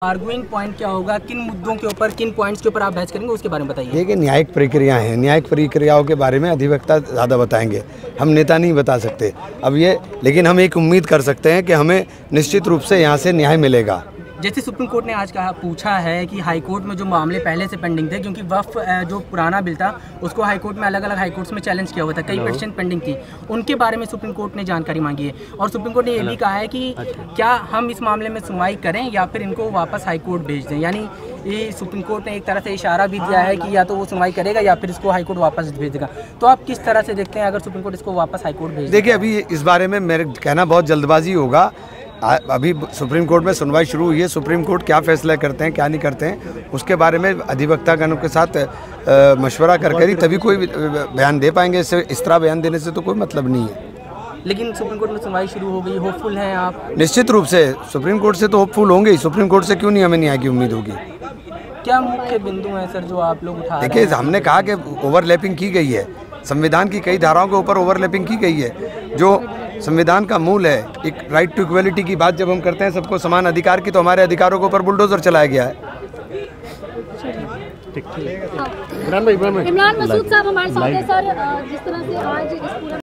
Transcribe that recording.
Arguing point क्या होगा, किन मुद्दों के ऊपर, किन पॉइंट्स के ऊपर आप बहस करेंगे, उसके बारे में बताइए। देखिए, न्यायिक प्रक्रिया हैं, न्यायिक प्रक्रियाओं के बारे में अधिवक्ता ज़्यादा बताएंगे, हम नेता नहीं बता सकते अब ये। लेकिन हम एक उम्मीद कर सकते हैं कि हमें निश्चित रूप से यहाँ से न्याय मिलेगा। जैसे सुप्रीम कोर्ट ने आज पूछा है कि हाई कोर्ट में जो मामले पहले से पेंडिंग थे, क्योंकि वक्फ जो पुराना बिल था उसको हाई कोर्ट में अलग अलग हाई कोर्ट्स में चैलेंज किया हुआ था, कई पिटीशन पेंडिंग थी, उनके बारे में सुप्रीम कोर्ट ने जानकारी मांगी है। और सुप्रीम कोर्ट ने ये भी कहा है कि क्या हम इस मामले में सुनवाई करें या फिर इनको वापस हाई कोर्ट भेज दें। यानी ये सुप्रीम कोर्ट ने एक तरह से इशारा भी दिया है कि या तो वो सुनवाई करेगा या फिर इसको हाई कोर्ट वापस भेज देगा। तो आप किस तरह से देखते हैं अगर सुप्रीम कोर्ट इसको वापस हाई कोर्ट भेज? देखिए, अभी इस बारे में मेरे कहना बहुत जल्दबाजी होगा। अभी सुप्रीम कोर्ट में सुनवाई शुरू हुई है, सुप्रीम कोर्ट क्या फैसला करते हैं क्या नहीं करते हैं उसके बारे में अधिवक्तागणों के साथ मशवरा करके ही तभी कोई बयान दे पाएंगे। इस तरह बयान देने से तो कोई मतलब नहीं है। लेकिन सुप्रीम कोर्ट में सुनवाई शुरू हो गई, होपफुल हैं आप? निश्चित रूप से सुप्रीम कोर्ट से तो होपफुल होंगे ही, सुप्रीम कोर्ट से क्यों नहीं हमें न्याय की उम्मीद होगी। क्या मुख्य बिंदु हैं सर जो आप लोग उठा रहे हैं? देखिए, हमने कहा कि ओवरलैपिंग की गई है, संविधान की कई धाराओं के ऊपर ओवरलैपिंग की गई है। जो संविधान का मूल है, एक राइट टू इक्वलिटी की बात जब हम करते हैं, सबको समान अधिकार की, तो हमारे अधिकारों के ऊपर बुलडोजर चलाया गया है। इमरान मसूद साहब हमारे साथ हैं सर। जिस तरह से आज इस पूरा